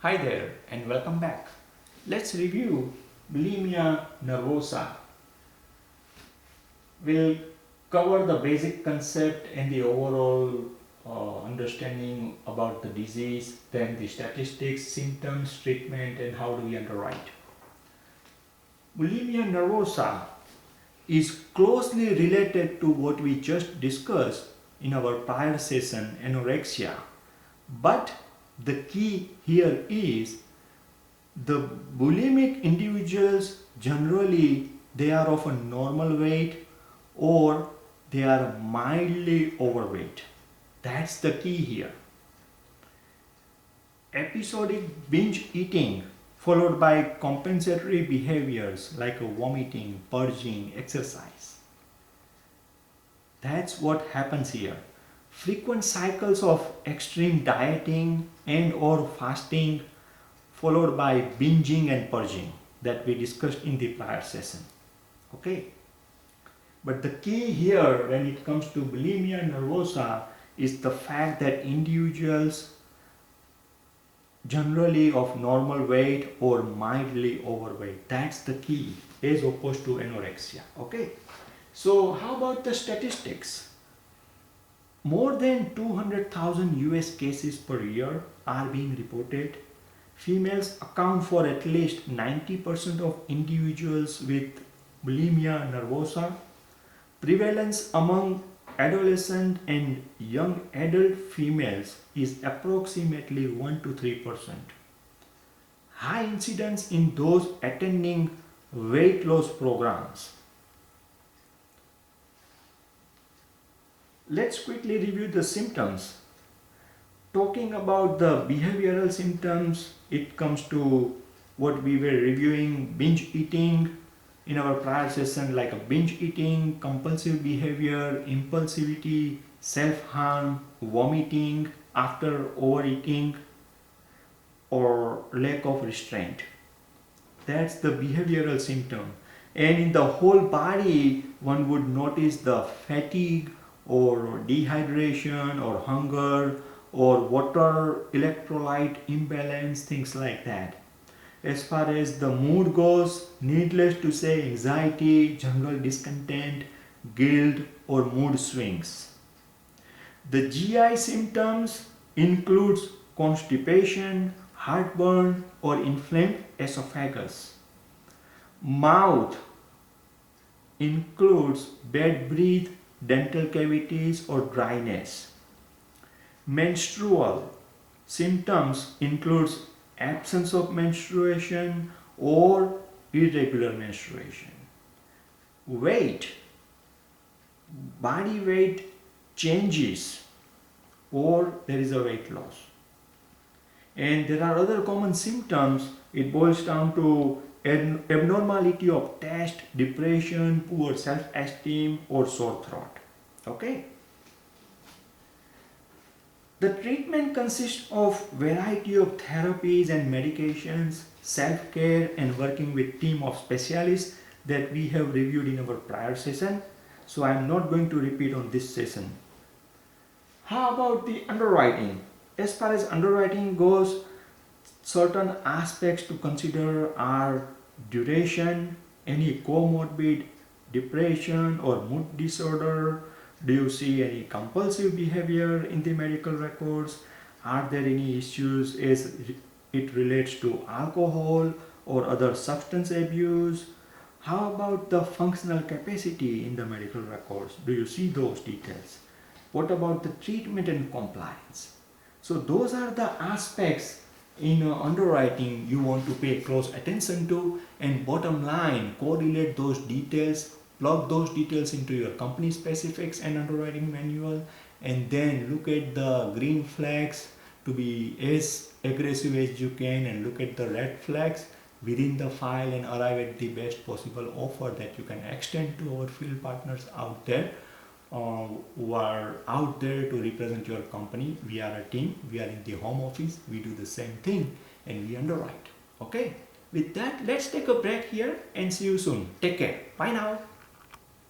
Hi there and welcome back. Let's review bulimia nervosa. We'll cover the basic concept and the overall understanding about the disease, then the statistics, symptoms, treatment, and how do we underwrite. Bulimia nervosa is closely related to what we just discussed in our prior session, anorexia. But the key here is the bulimic individuals generally they are of a normal weight or they are mildly overweight. That's the key here. Episodic binge eating followed by compensatory behaviors like vomiting, purging, exercise. That's what happens here. Frequent cycles of extreme dieting and or fasting followed by binging and purging that we discussed in the prior session. Okay. But the key here when it comes to bulimia nervosa is the fact that individuals generally of normal weight or mildly overweight. That's the key as opposed to anorexia. Okay. So how about the statistics? More than 200,000 US cases per year are being reported. Females account for at least 90% of individuals with bulimia nervosa. Prevalence among adolescent and young adult females is approximately 1 to 3%. High incidence in those attending weight loss programs. Let's quickly review the symptoms. Talking about the behavioral symptoms, it comes to what we were reviewing, binge eating in our prior session, like a binge eating, compulsive behavior, impulsivity, self-harm, vomiting after overeating, or lack of restraint. That's the behavioral symptom. And in the whole body, one would notice the fatigue or dehydration or hunger or water electrolyte imbalance, things like that. As far as the mood goes, needless to say, anxiety, general discontent, guilt, or mood swings. The GI symptoms includes constipation, heartburn, or inflamed esophagus. Mouth includes bad breath, dental cavities, or dryness. Menstrual symptoms includes absence of menstruation or irregular menstruation. Weight, body weight changes or there is a weight loss. And there are other common symptoms. It boils down to abnormality of taste, depression, poor self-esteem, or sore throat. Okay. The treatment consists of variety of therapies and medications, self-care, and working with team of specialists that we have reviewed in our prior session. So I am not going to repeat on this session. How about the underwriting? As far as underwriting goes, certain aspects to consider are duration, any comorbid depression or mood disorder. Do you see any compulsive behavior in the medical records? Are there any issues as it relates to alcohol or other substance abuse? How about the functional capacity in the medical records? Do you see those details? What about the treatment and compliance? So those are the aspects in underwriting you want to pay close attention to, and bottom line, correlate those details, plug those details into your company specifics and underwriting manual, and then look at the green flags to be as aggressive as you can, and look at the red flags within the file and arrive at the best possible offer that you can extend to our field partners out there who are out there to represent your company. We are a team, we are in the home office, we do the same thing and we underwrite. Okay, with that, let's take a break here and see you soon. Take care. Bye now.